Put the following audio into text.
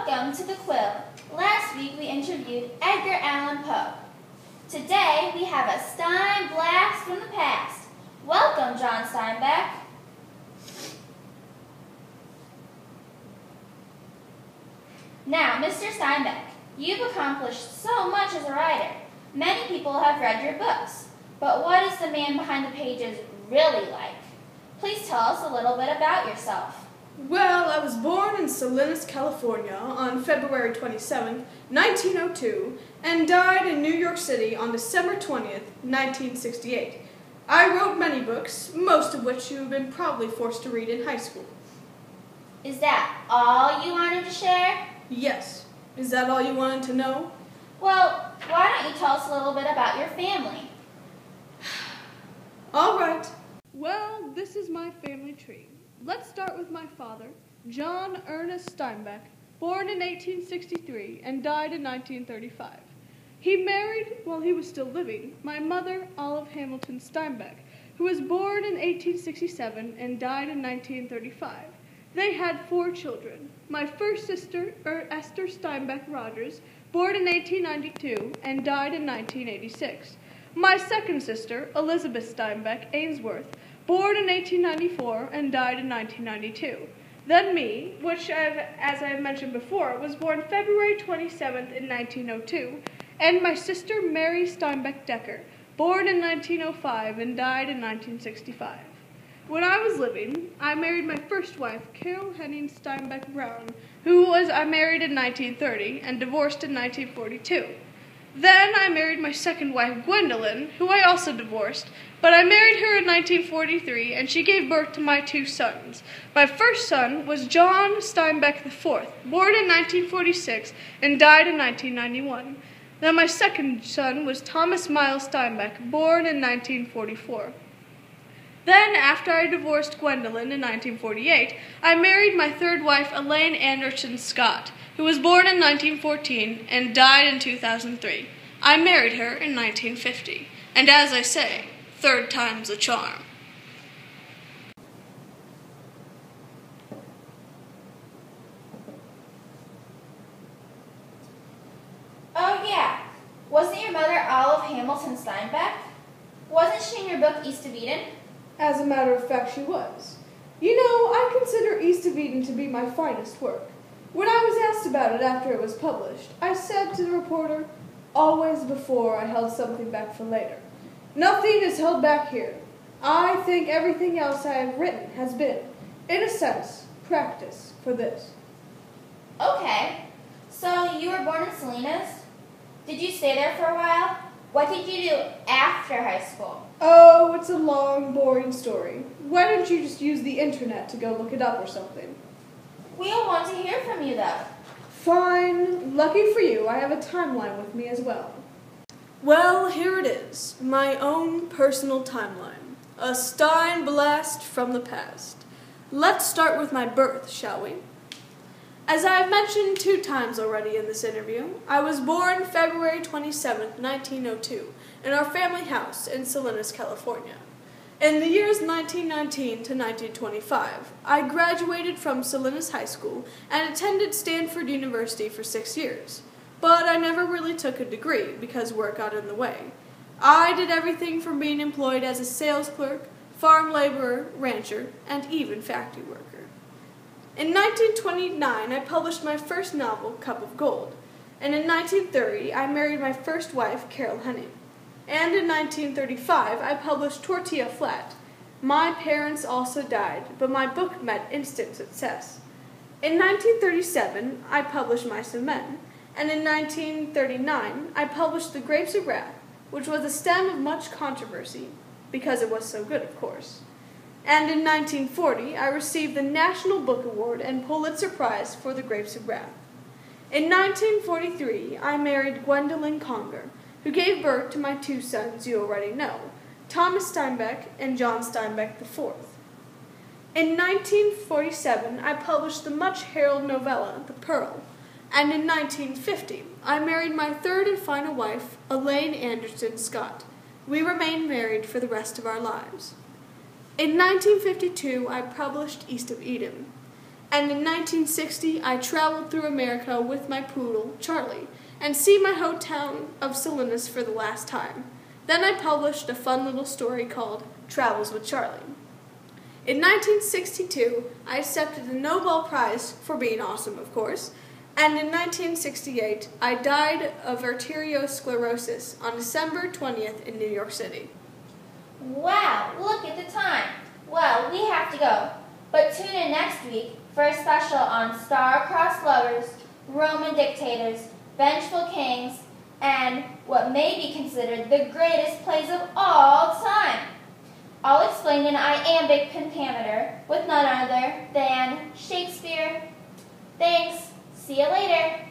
Welcome to The Quill. Last week we interviewed Edgar Allan Poe. Today we have a Stein blast from the past. Welcome, John Steinbeck. Now, Mr. Steinbeck, you've accomplished so much as a writer. Many people have read your books, but what is the man behind the pages really like? Please tell us a little bit about yourself. Well, I was born in Salinas, California on February 27, 1902, and died in New York City on December 20th, 1968. I wrote many books, most of which you have been probably forced to read in high school. Is that all you wanted to share? Yes. Is that all you wanted to know? Well, why don't you tell us a little bit about your family? All right. Well, this is my family tree. Let's start with my father, John Ernest Steinbeck, born in 1863 and died in 1935. He married, while he was still living, my mother, Olive Hamilton Steinbeck, who was born in 1867 and died in 1935. They had 4 children. My first sister, Esther Steinbeck Rogers, born in 1892 and died in 1986. My second sister, Elizabeth Steinbeck Ainsworth, born in 1894 and died in 1992. Then me, which, as I mentioned before, was born February 27th in 1902, and my sister Mary Steinbeck Decker, born in 1905 and died in 1965. When I was living, I married my first wife, Carol Henning Steinbeck Brown, who I married in 1930 and divorced in 1942. Then I married my second wife, Gwendolyn, who I also divorced, but I married her in 1943, and she gave birth to my 2 sons. My first son was John Steinbeck IV, born in 1946 and died in 1991. Then my second son was Thomas Miles Steinbeck, born in 1944. Then, after I divorced Gwendolyn in 1948, I married my third wife, Elaine Anderson Scott, who was born in 1914 and died in 2003. I married her in 1950. And as I say, third time's a charm. Oh yeah, wasn't your mother Olive Hamilton Steinbeck? Wasn't she in your book East of Eden? As a matter of fact, she was. You know, I consider East of Eden to be my finest work. When I was asked about it after it was published, I said to the reporter, always before I held something back for later. Nothing is held back here. I think everything else I have written has been, in a sense, practice for this. Okay, so you were born in Salinas? Did you stay there for a while? What did you do after high school? Oh, it's a long, boring story. Why don't you just use the internet to go look it up or something? We'll want to hear from you, though. Fine. Lucky for you, I have a timeline with me as well. Well, here it is, my own personal timeline. A Stein blast from the past. Let's start with my birth, shall we? As I have mentioned 2 times already in this interview, I was born February 27, 1902, in our family house in Salinas, California. In the years 1919 to 1925, I graduated from Salinas High School and attended Stanford University for 6 years. But I never really took a degree because work got in the way. I did everything from being employed as a sales clerk, farm laborer, rancher, and even factory worker. In 1929, I published my first novel, Cup of Gold, and in 1930, I married my first wife, Carol Henning. And in 1935, I published Tortilla Flat. My parents also died, but my book met instant success. In 1937, I published Mice and Men, and in 1939, I published The Grapes of Wrath, which was a stem of much controversy, because it was so good, of course. And in 1940, I received the National Book Award and Pulitzer Prize for The Grapes of Wrath. In 1943, I married Gwendolyn Conger, who gave birth to my 2 sons you already know, Thomas Steinbeck and John Steinbeck IV. In 1947, I published the much-heralded novella, The Pearl, and in 1950, I married my third and final wife, Elaine Anderson Scott. We remained married for the rest of our lives. In 1952, I published East of Eden. And in 1960, I traveled through America with my poodle, Charlie, and see my hometown of Salinas for the last time. Then I published a fun little story called Travels with Charlie. In 1962, I accepted the Nobel Prize for being awesome, of course, and in 1968, I died of arteriosclerosis on December 20th in New York City. Wow, look at the time. Well, we have to go, but tune in next week for a special on star-crossed lovers, Roman dictators, vengeful kings, and what may be considered the greatest plays of all time. All explained in iambic pentameter with none other than Shakespeare. Thanks. See you later.